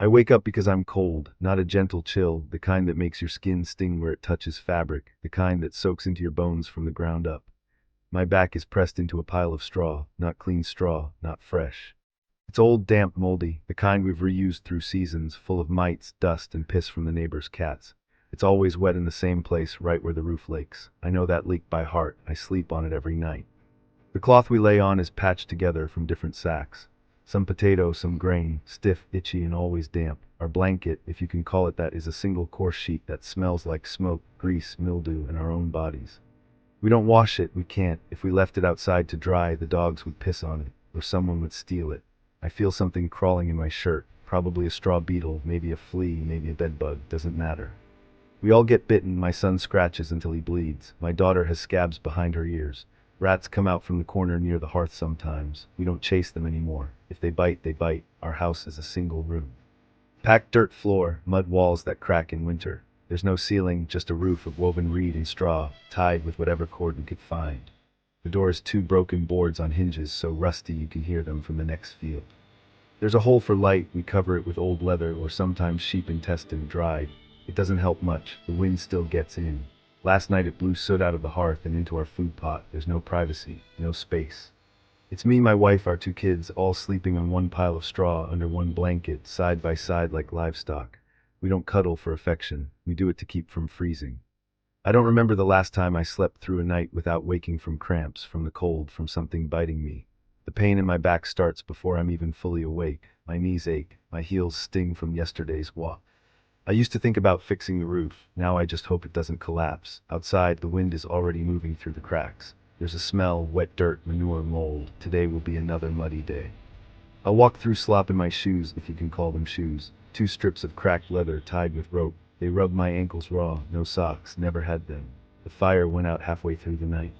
I wake up because I'm cold, not a gentle chill, the kind that makes your skin sting where it touches fabric, the kind that soaks into your bones from the ground up. My back is pressed into a pile of straw, not clean straw, not fresh. It's old, damp, moldy, the kind we've reused through seasons, full of mites, dust, and piss from the neighbor's cats. It's always wet in the same place, right where the roof leaks. I know that leak by heart. I sleep on it every night. The cloth we lay on is patched together from different sacks. Some potato, some grain, stiff, itchy, and always damp. Our blanket, if you can call it that, is a single coarse sheet that smells like smoke, grease, mildew, and our own bodies. We don't wash it, we can't. If we left it outside to dry, the dogs would piss on it, or someone would steal it. I feel something crawling in my shirt, probably a straw beetle, maybe a flea, maybe a bedbug, doesn't matter. We all get bitten, my son scratches until he bleeds. My daughter has scabs behind her ears. Rats come out from the corner near the hearth sometimes. We don't chase them anymore. If they bite, they bite. Our house is a single room. Packed dirt floor, mud walls that crack in winter. There's no ceiling, just a roof of woven reed and straw, tied with whatever cord we could find. The door has two broken boards on hinges so rusty you can hear them from the next field. There's a hole for light, we cover it with old leather or sometimes sheep intestine dried. It doesn't help much, the wind still gets in. Last night it blew soot out of the hearth and into our food pot. There's no privacy, no space. It's me, my wife, our two kids, all sleeping on one pile of straw under one blanket, side by side like livestock. We don't cuddle for affection, we do it to keep from freezing. I don't remember the last time I slept through a night without waking from cramps, from the cold, from something biting me. The pain in my back starts before I'm even fully awake. My knees ache, my heels sting from yesterday's walk. I used to think about fixing the roof. Now I just hope it doesn't collapse. Outside, the wind is already moving through the cracks. There's a smell, wet dirt, manure, mold. Today will be another muddy day. I'll walk through slop in my shoes, if you can call them shoes. Two strips of cracked leather tied with rope. They rub my ankles raw. No socks, never had them. The fire went out halfway through the night.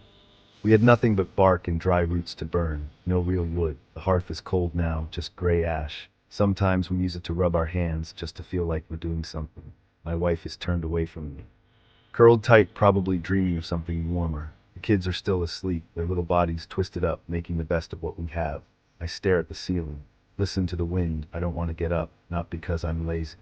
We had nothing but bark and dry roots to burn. No real wood. The hearth is cold now, just gray ash. Sometimes we use it to rub our hands, just to feel like we're doing something. My wife is turned away from me, curled tight, probably dreaming of something warmer. The kids are still asleep, their little bodies twisted up, making the best of what we have. I stare at the ceiling, listen to the wind. I don't want to get up, not because I'm lazy.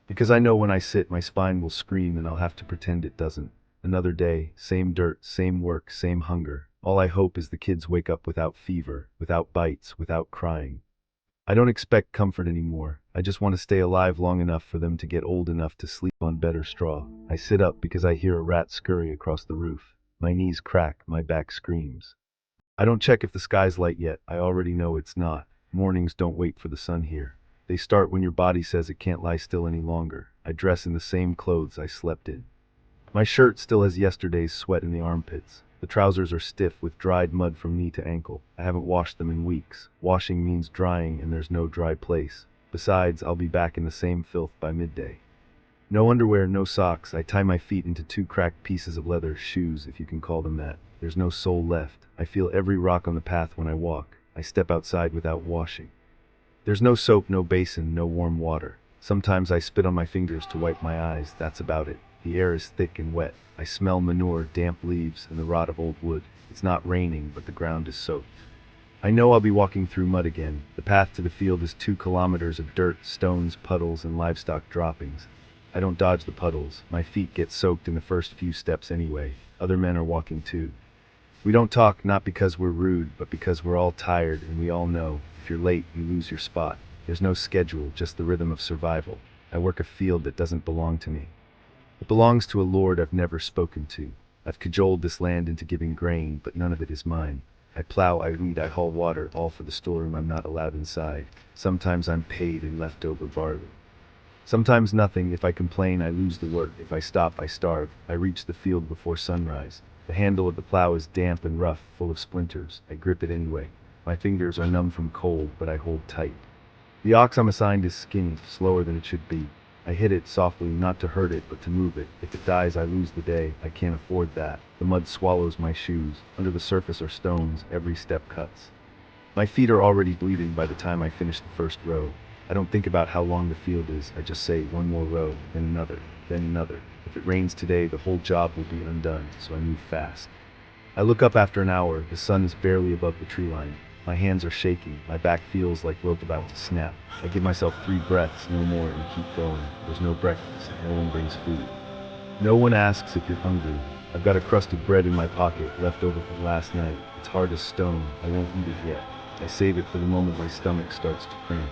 Because I know when I sit, my spine will scream and I'll have to pretend it doesn't. Another day, same dirt, same work, same hunger. All I hope is the kids wake up without fever, without bites, without crying. I don't expect comfort anymore. I just want to stay alive long enough for them to get old enough to sleep on better straw. I sit up because I hear a rat scurry across the roof. My knees crack, my back screams. I don't check if the sky's light yet. I already know it's not. Mornings don't wait for the sun here. They start when your body says it can't lie still any longer. I dress in the same clothes I slept in. My shirt still has yesterday's sweat in the armpits. The trousers are stiff with dried mud from knee to ankle. I haven't washed them in weeks. Washing means drying and there's no dry place. Besides, I'll be back in the same filth by midday. No underwear, no socks. I tie my feet into two cracked pieces of leather, shoes if you can call them that. There's no sole left. I feel every rock on the path when I walk. I step outside without washing. There's no soap, no basin, no warm water. Sometimes I spit on my fingers to wipe my eyes. That's about it. The air is thick and wet. I smell manure, damp leaves, and the rot of old wood. It's not raining, but the ground is soaked. I know I'll be walking through mud again. The path to the field is 2 kilometers of dirt, stones, puddles, and livestock droppings. I don't dodge the puddles. My feet get soaked in the first few steps anyway. Other men are walking too. We don't talk, not because we're rude, but because we're all tired and we all know, if you're late, you lose your spot. There's no schedule, just the rhythm of survival. I work a field that doesn't belong to me. It belongs to a lord I've never spoken to. I've cajoled this land into giving grain, but none of it is mine. I plow, I weed, I haul water, all for the storeroom I'm not allowed inside. Sometimes I'm paid in leftover barley. Sometimes nothing. If I complain, I lose the work. If I stop, I starve. I reach the field before sunrise. The handle of the plow is damp and rough, full of splinters. I grip it anyway. My fingers are numb from cold, but I hold tight. The ox I'm assigned is skinny, slower than it should be. I hit it softly, not to hurt it, but to move it. If it dies, I lose the day. I can't afford that. The mud swallows my shoes. Under the surface are stones. Every step cuts. My feet are already bleeding by the time I finish the first row. I don't think about how long the field is. I just say, one more row, then another, then another. If it rains today, the whole job will be undone, so I move fast. I look up after an hour. The sun is barely above the tree line. My hands are shaking, my back feels like rope about to snap. I give myself 3 breaths, no more, and keep going. There's no breakfast, no one brings food. No one asks if you're hungry. I've got a crust of bread in my pocket, left over from last night. It's hard as stone, I won't eat it yet. I save it for the moment my stomach starts to cramp.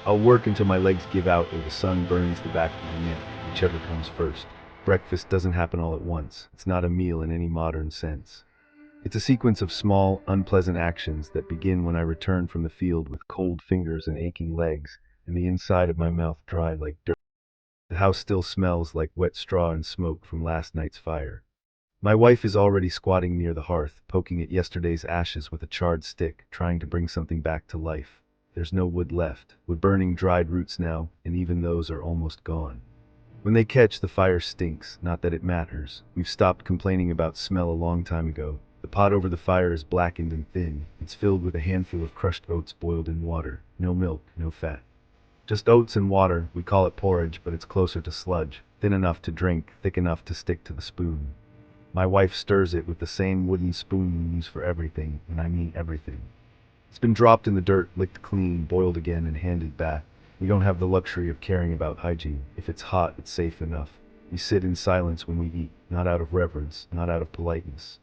I'll work until my legs give out or the sun burns the back of my neck, whichever comes first. Breakfast doesn't happen all at once. It's not a meal in any modern sense. It's a sequence of small, unpleasant actions that begin when I return from the field with cold fingers and aching legs, and the inside of my mouth dry like dirt. The house still smells like wet straw and smoke from last night's fire. My wife is already squatting near the hearth, poking at yesterday's ashes with a charred stick, trying to bring something back to life. There's no wood left. We're burning dried roots now, and even those are almost gone. When they catch, the fire stinks, not that it matters. We've stopped complaining about smell a long time ago. The pot over the fire is blackened and thin. It's filled with a handful of crushed oats boiled in water. No milk, no fat. Just oats and water. We call it porridge, but it's closer to sludge. Thin enough to drink, thick enough to stick to the spoon. My wife stirs it with the same wooden spoon we use for everything, and I mean everything. It's been dropped in the dirt, licked clean, boiled again, and handed back. We don't have the luxury of caring about hygiene. If it's hot, it's safe enough. We sit in silence when we eat, not out of reverence, not out of politeness.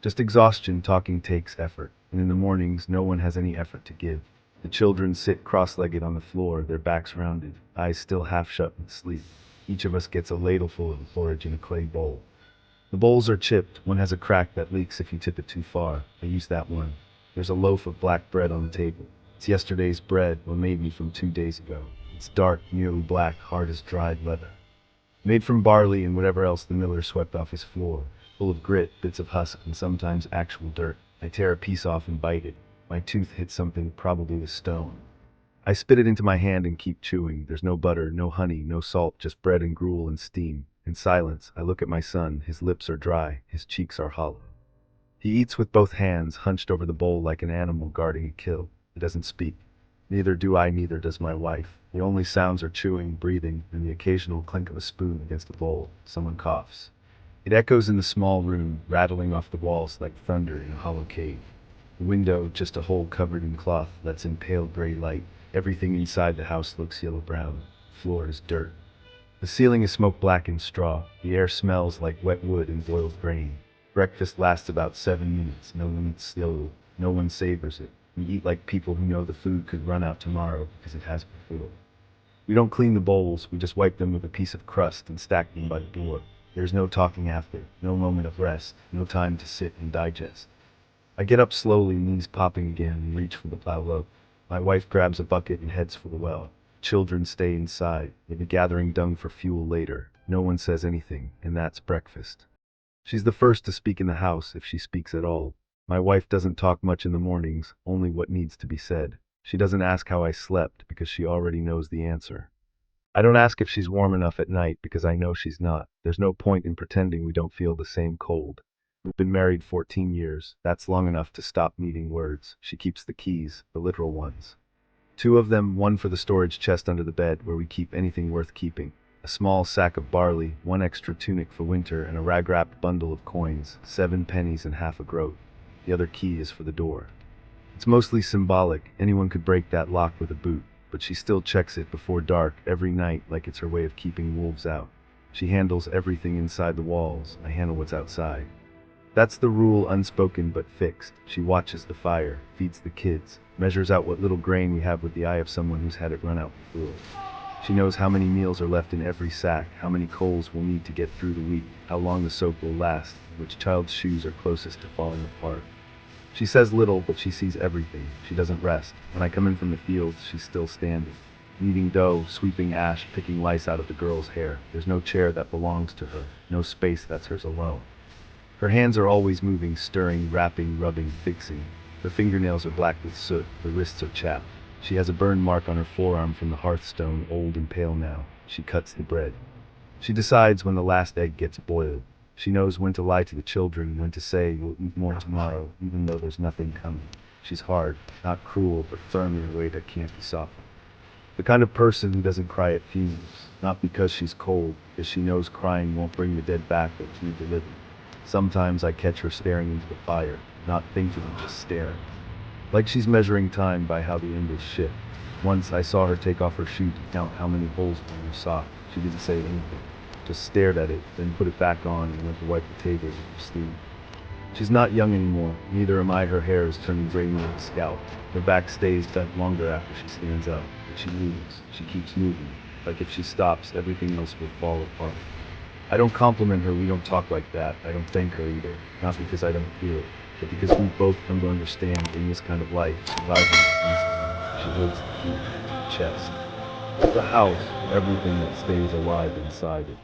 Just exhaustion. Talking takes effort, and in the mornings no one has any effort to give. The children sit cross-legged on the floor, their backs rounded, eyes still half shut with sleep. Each of us gets a ladleful of porridge in a clay bowl. The bowls are chipped. One has a crack that leaks if you tip it too far. I use that one. There's a loaf of black bread on the table. It's yesterday's bread, or maybe from 2 days ago. It's dark, nearly black, hard as dried leather. Made from barley and whatever else the miller swept off his floor. Full of grit, bits of husk, and sometimes actual dirt. I tear a piece off and bite it. My tooth hits something, probably a stone. I spit it into my hand and keep chewing. There's no butter, no honey, no salt, just bread and gruel and steam. In silence, I look at my son. His lips are dry, his cheeks are hollow. He eats with both hands, hunched over the bowl like an animal guarding a kill. He doesn't speak. Neither do I, neither does my wife. The only sounds are chewing, breathing, and the occasional clink of a spoon against the bowl. Someone coughs. It echoes in the small room, rattling off the walls like thunder in a hollow cave. The window, just a hole covered in cloth, lets in pale gray light. Everything inside the house looks yellow-brown. The floor is dirt. The ceiling is smoke-blackened straw. The air smells like wet wood and boiled grain. Breakfast lasts about 7 minutes. No one eats slowly. No one savors it. We eat like people who know the food could run out tomorrow because it has before. We don't clean the bowls. We just wipe them with a piece of crust and stack them by the door. There's no talking after. No moment of rest. No time to sit and digest. I get up slowly, knees popping again, and reach for the plow loaf. My wife grabs a bucket and heads for the well. Children stay inside. They'll be gathering dung for fuel later. No one says anything, and that's breakfast. She's the first to speak in the house, if she speaks at all. My wife doesn't talk much in the mornings, only what needs to be said. She doesn't ask how I slept, because she already knows the answer. I don't ask if she's warm enough at night, because I know she's not. There's no point in pretending we don't feel the same cold. We've been married 14 years. That's long enough to stop needing words. She keeps the keys, the literal ones. 2 of them, one for the storage chest under the bed, where we keep anything worth keeping. A small sack of barley, 1 extra tunic for winter, and a rag-wrapped bundle of coins, 7 pennies and half a groat. The other key is for the door. It's mostly symbolic. Anyone could break that lock with a boot, but she still checks it before dark every night like it's her way of keeping wolves out. She handles everything inside the walls. I handle what's outside. That's the rule, unspoken but fixed. She watches the fire, feeds the kids, measures out what little grain we have with the eye of someone who's had it run out before. She knows how many meals are left in every sack, how many coals we'll need to get through the week, how long the soap will last, which child's shoes are closest to falling apart. She says little, but she sees everything. She doesn't rest. When I come in from the fields, she's still standing. Kneading dough, sweeping ash, picking lice out of the girl's hair. There's no chair that belongs to her, no space that's hers alone. Her hands are always moving, stirring, wrapping, rubbing, fixing. Her fingernails are black with soot, her wrists are chapped. She has a burn mark on her forearm from the hearthstone, old and pale now. She cuts the bread. She decides when the last egg gets boiled. She knows when to lie to the children, when to say, "We'll eat more tomorrow," even though there's nothing coming. She's hard, not cruel, but firm in a way that can't be softened. The kind of person who doesn't cry at funerals, not because she's cold, because she knows crying won't bring the dead back, but through the living. Sometimes I catch her staring into the fire, not thinking, just staring. Like she's measuring time by how the angles shift. Once I saw her take off her shoe to count how many holes were in her sock. She didn't say anything, just stared at it, then put it back on and went to wipe the table with her sleeve. She's not young anymore, neither am I. Her hair is turning gray near the scalp. Her back stays bent longer after she stands up, but she moves. She keeps moving. Like if she stops, everything else will fall apart. I don't compliment her, we don't talk like that. I don't thank her either. Not because I don't feel it, but because we've both come to understand in this kind of life, survival is easy. She holds the key to the chest. The house, everything that stays alive inside it.